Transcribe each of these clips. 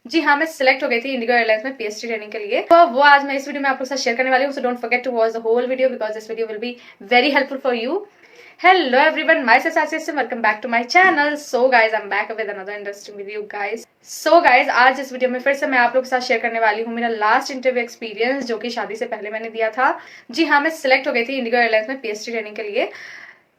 जी हाँ, मैं सिलेक्ट हो गई थी इंडिगो एयरलाइंस में पीएचडी ट्रेनिंग के लिए। तो वो आज मैं इस वीडियो में आप लोग के साथ शेयर करने वाली हूँ। So don't forget to watch the whole video because this video will be very helpful for you. Hello everyone, myself Ashish and welcome back to my channel. So guys, I'm back with another interesting video guys. So guys, आज इस video में फिर से मैं आप लोग के साथ शेयर करने वाली हूँ मेरा लास्ट इंटरव्यू एक्सपीरियंस जो कि शादी से पहले मैंने दिया था। जी हाँ, मैं सिलेक्ट हो गई थी इंडिगो एयरलाइंस में पीएचडी ट्रेनिंग के लिए।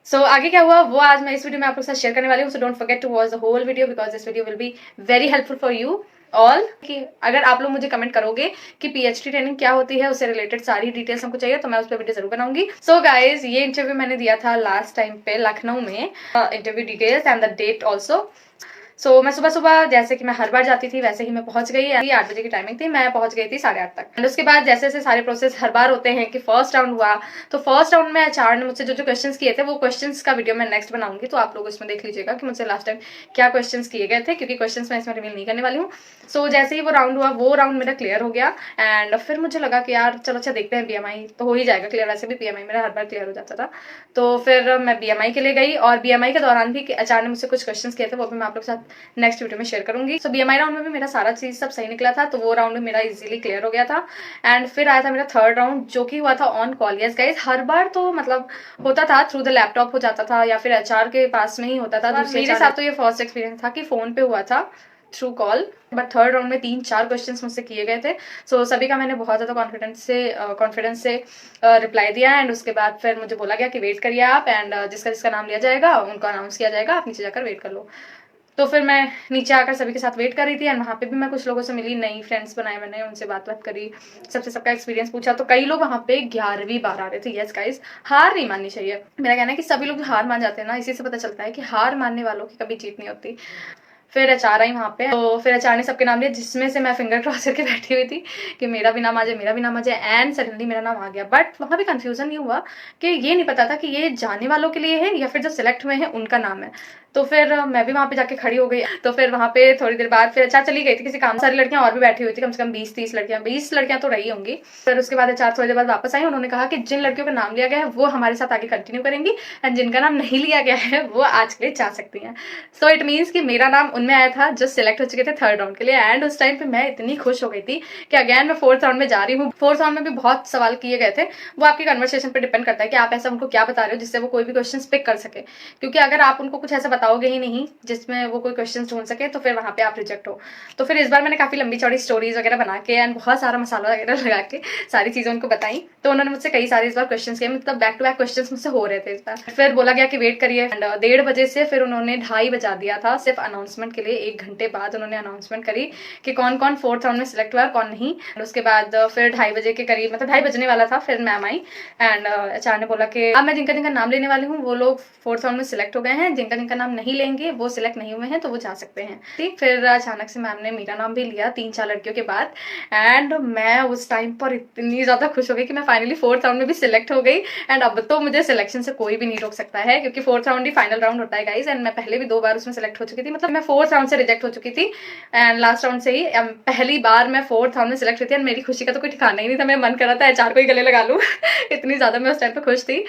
आगे क्या हुआ वो आज मैं इस वीडियो में आप लोग के साथ शेयर करने वाली हूँ। So don't forget to watch the whole video because this video will be very helpful for you all. कि अगर आप लोग मुझे कमेंट करोगे कि पीएचडी ट्रेनिंग क्या होती है, उससे रिलेटेड सारी डिटेल्स हमको चाहिए तो मैं उस पर वीडियो जरूर बनाऊंगी। सो गाइज, ये इंटरव्यू मैंने दिया था लास्ट टाइम पे लखनऊ में। Interview details and the date also. मैं सुबह सुबह जैसे कि मैं हर बार जाती थी वैसे ही मैं पहुंच गई। 8 बजे की टाइमिंग थी, मैं पहुंच गई थी 8:30 तक। एंड उसके बाद जैसे जैसे सारे प्रोसेस हर बार होते हैं कि फर्स्ट राउंड हुआ तो फर्स्ट राउंड में एचआर ने मुझसे जो जो क्वेश्चंस किए थे वो क्वेश्चंस का वीडियो मैं नेक्स्ट बनाऊंगी, तो आप लोग इसमें देख लीजिएगा कि मुझसे लास्ट टाइम क्या क्वेश्चंस किए गए थे, क्योंकि क्वेश्चंस मैं इसमें रिवील नहीं करने वाली हूँ। जैसे ही वो राउंड हुआ वो राउंड मेरा क्लियर हो गया एंड फिर मुझे लगा कि यार चलो अच्छा देखते हैं, बीएमआई तो हो ही जाएगा क्लियर। वैसे भी बीएमआई मेरा हर बार क्लियर हो जाता था। तो फिर मैं बीएमआई के लिए गई और बीएमआई के दौरान भी एचआर ने मुझसे कुछ क्वेश्चंस किए थे, वो भी मैं आप लोग के साथ नेक्स्ट वीडियो में शेयर करूंगी। बीएमआई राउंड में भी मेरा सारा चीज सब सही निकला था, तो वो राउंड में मेरा इजीली क्लियर हो गया था। एंड फिर आया था मेरा थर्ड राउंड जो कि हुआ था ऑन कॉल। यस गाइस, हर बार तो मतलब होता था थ्रू द लैपटॉप हो जाता था या फिर एचआर के पास में ही होता था। मेरे साथ तो ये फर्स्ट एक्सपीरियंस था कि फोन पे हुआ था through call, but third round में 3-4 क्वेश्चंस मुझसे किए गए थे। सभी का मैंने बहुत ज्यादा कॉन्फिडेंस से रिप्लाई दिया। एंड उसके बाद फिर मुझे बोला गया कि वेट करिए आप, एंड जिसका जिसका नाम लिया जाएगा उनको अनाउंस किया जाएगा, आप नीचे जाकर वेट कर लो। तो फिर मैं नीचे आकर सभी के साथ वेट कर रही थी एंड वहाँ पे भी मैं कुछ लोगों से मिली, नई फ्रेंड्स बनाए मैंने, उनसे बात करी, सबका एक्सपीरियंस पूछा। तो कई लोग वहाँ पे 11वीं बार आ रहे थे। यस गाइस, हार नहीं माननी चाहिए। मेरा कहना है कि सभी लोग जो हार मान जाते हैं ना, इसी से पता चलता है कि हार मानने वालों की कभी जीत नहीं होती। फिर एचआर आई वहाँ पे, तो फिर एचआर ने सबके नाम लिए जिसमें से मैं फिंगर क्रॉस करके बैठी हुई थी कि मेरा भी नाम आ जाए, मेरा भी नाम आ जाए। एंड सडनली मेरा नाम आ गया, बट वहाँ भी कंफ्यूजन ये हुआ कि ये नहीं पता था कि ये जाने वालों के लिए है या फिर जो सिलेक्ट हुए हैं उनका नाम है। तो फिर मैं भी वहाँ पे जाके खड़ी हो गई। तो फिर वहाँ पे थोड़ी देर बाद फिर एचआर चली गई थी किसी काम। सारी लड़कियां और भी बैठी हुई थी, कम से कम 20-30 लड़कियां, 20 लड़कियां तो रही होंगी। फिर उसके बाद एचआर थोड़ी देर बाद वापस आई। उन्होंने कहा कि जिन लड़कियों का नाम लिया गया है वो हमारे साथ आगे कंटिन्यू करेंगी एंड जिनका नाम नहीं लिया गया है वो आज के लिए जा सकती हैं। सो इट मीन्स कि मेरा नाम उनमें आया था जो सिलेक्ट हो चुके थे थर्ड राउंड के लिए। एंड उस टाइम पे मैं इतनी खुश हो गई थी कि अगेन मैं फोर्थ राउंड में जा रही हूँ। फोर्थ राउंड में भी बहुत सवाल किए गए थे, वो आपकी कन्वर्सेशन पे डिपेंड करता है कि आप ऐसा उनको क्या बता रहे हो जिससे वो कोई भी क्वेश्चन पिक कर सके। क्योंकि अगर आप उनको कुछ ऐसा बताओगे ही नहीं जिसमें वो कोई क्वेश्चन ढूंढ सके तो फिर वहां पे आप रिजेक्ट हो। तो फिर इस बार मैंने काफी लंबी चौड़ी स्टोरीज वगैरह बना के एंड बहुत सारा मसाला वगैरह लगा के सारी चीजें उनको बताई। तो उन्होंने मुझसे कई सारे इस बार क्वेश्चन किए, मतलब बैक टू बैक क्वेश्चन मुझसे हो रहे थे इस बार। फिर बोला गया कि वेट करिए एंड 1:30 बजे से फिर उन्होंने 2:30 बजा दिया था सिर्फ अनाउंसमेंट के लिए। 1 घंटे बाद उन्होंने अनाउंसमेंट करी कि कौन कौन फोर्थ राउंड में सिलेक्ट हुआ कौन नहीं। उसके बाद फिर 2:30 बजे के करीब, मतलब 2:30 बजने वाला था, फिर मैम आई एंड एचआर ने बोला कि अब मैं जिनका जिनका नाम लेने वाली हूँ वो लोग फोर्थ राउंड में सिलेक्ट हो गए हैं, जिनका जिनका नाम नहीं लेंगे वो सिलेक्ट नहीं हुए हैं तो वो जा सकते हैं। ठीक, फिर अचानक से मैम ने मेरा नाम भी लिया 3-4 लड़कियों के बाद। एंड मैं उस टाइम पर इतनी ज्यादा खुश हो गई कि मैं फाइनली फोर्थ राउंड में भी सिलेक्ट हो गई। एंड अब तो मुझे सिलेक्शन से कोई भी नहीं रोक सकता है, क्योंकि फोर्थ राउंड ही फाइनल राउंड होता है गाइज। एंड मैं पहले भी 2 बार उसमें सिलेक्ट हो चुकी थी, मतलब मैं फोर्थ राउंड से रिजेक्ट हो चुकी थी एंड लास्ट राउंड से ही पहली बार मैं फोर्थ राउंड में सिलेक्ट हुई थी। एंड मेरी खुशी का तो कोई ठिकाना ही नहीं था, मेरा मन कर रहा था एचआर को ही गले लगा लूं इतनी ज्यादा मैं उस टाइम पे खुश थी।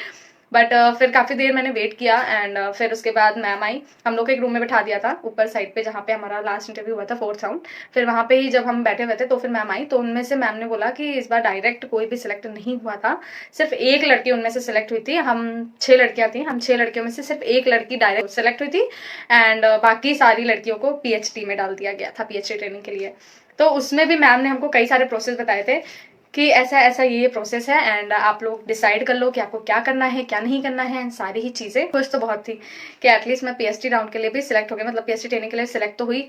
बट फिर काफी देर मैंने वेट किया एंड फिर उसके बाद मैम आई, हम लोग को एक रूम में बैठा दिया था ऊपर साइड पे जहाँ पे हमारा लास्ट इंटरव्यू हुआ था फोर्थ राउंड। फिर वहाँ पे ही जब हम बैठे हुए थे तो फिर मैम आई, तो उनमें से मैम ने बोला कि इस बार डायरेक्ट कोई भी सिलेक्ट नहीं हुआ था, सिर्फ एक लड़की उनमें से सिलेक्ट हुई थी। हम 6 लड़कियां थी, हम 6 लड़कियों में से सिर्फ एक लड़की डायरेक्ट सिलेक्ट हुई थी एंड बाकी सारी लड़कियों को पीएचडी में डाल दिया गया था पीएचडी ट्रेनिंग के लिए। तो उसमें भी मैम ने हमको कई सारे प्रोसेस बताए थे कि ऐसा ऐसा ये प्रोसेस है एंड आप लोग डिसाइड कर लो कि आपको क्या करना है क्या नहीं करना है एंड सारी ही चीजें। खुश तो बहुत थी कि एटलीस्ट मैं पीएचडी राउंड के लिए भी सिलेक्ट हो गई, मतलब पीएचडी ट्रेनिंग के लिए सिलेक्ट तो हुई।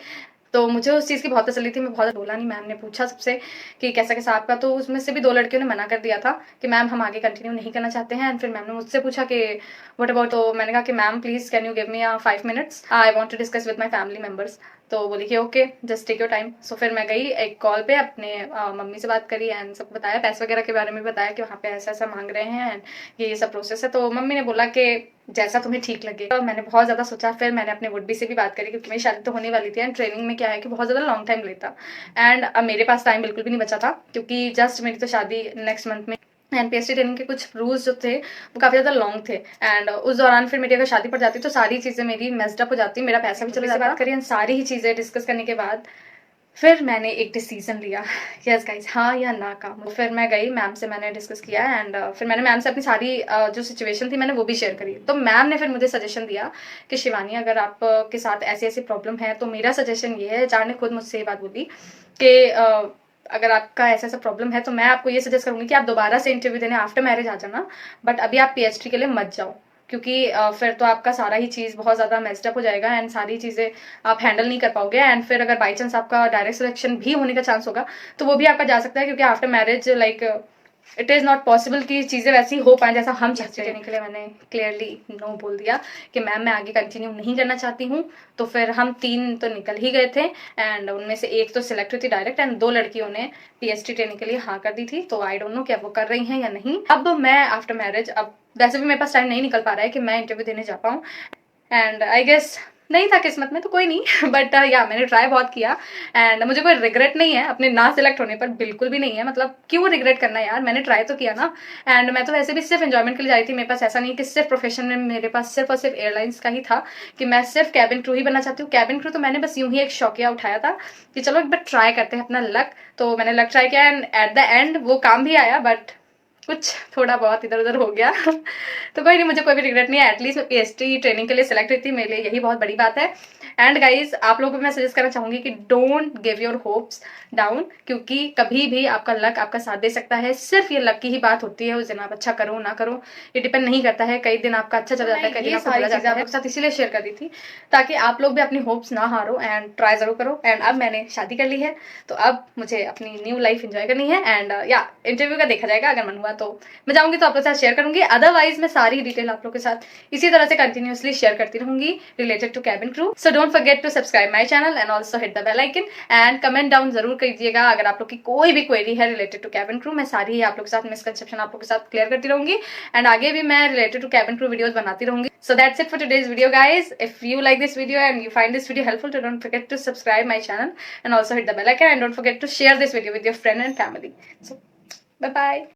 तो मुझे उस चीज़ की बहुत तसल्ली थी, मैं बहुत बोला नहीं। मैम ने पूछा सबसे कि कैसा कैसा आपका, तो उसमें से भी 2 लड़कियों ने मना कर दिया था कि मैम हम आगे कंटिन्यू नहीं करना चाहते हैं। एंड फिर मैम ने मुझसे पूछा कि व्हाट अबाउट, तो मैंने कहा कि ma'am please can you give me 5 minutes, I want to discuss with my family members. तो बोली कि okay just take your time. फिर मैं गई एक कॉल पे, अपने मम्मी से बात करी एंड सबको बताया, पैसे वगैरह के बारे में बताया कि वहाँ पे ऐसा ऐसा मांग रहे हैं एंड ये सब प्रोसेस है। तो मम्मी ने बोला कि जैसा तुम्हें ठीक लगे। तो मैंने बहुत ज्यादा सोचा, फिर मैंने अपने वुड बी से भी बात करी क्योंकि मेरी शादी तो होने वाली थी एंड ट्रेनिंग में क्या है कि बहुत ज्यादा लॉन्ग टाइम लेता एंड अब मेरे पास टाइम बिल्कुल भी नहीं बचा था क्योंकि जस्ट मेरी तो शादी नेक्स्ट मंथ में। एंड पीएचडी ट्रेनिंग के कुछ रूल्स जो थे वो काफी ज्यादा लॉन्ग थे एंड उस दौरान फिर मेरी अगर शादी पड़ जाती तो सारी चीजें मेरी मेस्ड अप हो जाती, मेरा पैसा भी चला जाता। बात करिए सारी ही चीजें डिस्कस करने के बाद फिर मैंने एक डिसीजन लिया, यस गाइज, हाँ या ना का। फिर मैं गई मैम से, मैंने डिस्कस किया एंड फिर मैंने मैम से अपनी सारी जो सिचुएशन थी मैंने वो भी शेयर करी। तो मैम ने फिर मुझे सजेशन दिया कि शिवानी, अगर आप के साथ ऐसी ऐसी प्रॉब्लम है तो मेरा सजेशन ये है, एचआर ने खुद मुझसे ये बात बोली कि अगर आपका ऐसा ऐसा प्रॉब्लम है तो मैं आपको ये सजेस्ट करूंगी कि आप दोबारा से इंटरव्यू देने आफ्टर मैरिज आ जाना, बट अभी आप पीएचडी के लिए मत जाओ, क्योंकि फिर तो आपका सारा ही चीज़ बहुत ज़्यादा मेस्ड अप हो जाएगा एंड सारी चीज़ें आप हैंडल नहीं कर पाओगे। एंड फिर अगर बाई चांस आपका डायरेक्ट सिलेक्शन भी होने का चांस होगा तो वो भी आपका जा सकता है, क्योंकि after marriage like it is not possible कि चीज़ें वैसी हो पाए जैसा हम चाहते हैं। के लिए मैंने क्लियरली नो बोल दिया कि मैम मैं आगे कंटिन्यू नहीं करना चाहती हूँ। तो फिर हम 3 तो निकल ही गए थे एंड उनमें से एक तो सिलेक्ट हुई थी डायरेक्ट एंड 2 लड़कियों ने पीएचडी ट्रेनिंग के लिए हाँ कर दी थी। तो आई डोंट नो क्या वो कर रही हैं या नहीं। अब मैं आफ्टर मैरिज, अब वैसे भी मेरे पास टाइम नहीं निकल पा रहा है कि मैं इंटरव्यू देने जा पाऊँ एंड आई गेस नहीं था किस्मत में तो कोई नहीं, बट या मैंने ट्राई बहुत किया एंड मुझे कोई रिग्रेट नहीं है अपने ना सिलेक्ट होने पर, बिल्कुल भी नहीं है। मतलब क्यों रिग्रेट करना यार, मैंने ट्राई तो किया ना। एंड मैं तो वैसे भी सिर्फ एंजॉयमेंट के लिए जा रही थी, मेरे पास ऐसा नहीं कि सिर्फ प्रोफेशन में मेरे पास सिर्फ और सिर्फ एयरलाइंस का ही था कि मैं सिर्फ कैबिन क्रू ही बनना चाहती हूँ। कैबिन क्रू तो मैंने बस यूं ही एक शौकिया उठाया था कि चलो एक बार ट्राई करते हैं अपना लक। तो मैंने लक ट्राई किया एंड एट द एंड वो काम भी आया, बट कुछ थोड़ा बहुत इधर उधर हो गया तो कोई नहीं, मुझे कोई भी रिग्रेट नहीं है। एटलीस्ट मैं पीएचडी ट्रेनिंग के लिए सिलेक्ट हुई थी, मेरे लिए यही बहुत बड़ी बात है। एंड गाइज आप लोगों को मैं सजेस्ट करना चाहूंगी कि don't give your hopes down, क्योंकि कभी भी आपका लक आपका साथ दे सकता है। सिर्फ ये लक की ही बात होती है, उस दिन आप अच्छा करो ना करो ये डिपेंड नहीं करता है। कई दिन आपका अच्छा चल जाता है, कई दिन आपका बुरा जाता है। आपके साथ इसीलिए शेयर कर दी थी ताकि आप लोग भी अपनी होप्स ना हारो एंड ट्राई जरूर करो। एंड अब मैंने शादी कर ली है तो अब मुझे अपनी न्यू लाइफ एंजॉय करनी है एंड या इंटरव्यू का देखा जाएगा, अगर मन हुआ तो मैं जाऊंगी तो आप लोग के साथ शेयर करूंगी। अदरवाइज मैं सारी डिटेल आप लोग के साथ इसी तरह से कंटिन्यूअसली शेयर करती रहूंगी related to cabin crew. So don't forget to subscribe my channel and also hit the bell icon and comment down जरूर कीजिएगा अगर आप लोग की कोई भी क्वेरी है रिलेटेड टू कैबिन क्रू। मैं सारी ही आप लोग के साथ मिसकंसेप्शन आप लोग के साथ क्लियर करती रहूंगी एंड आगे भी मैं related to cabin crew videos बनाती रहूंगी। So that's it for today's video, guys. If you like this video and you find this video helpful, so don't forget to subscribe my channel and also hit the bell icon and don't forget to share this video with your friend and family. So bye bye.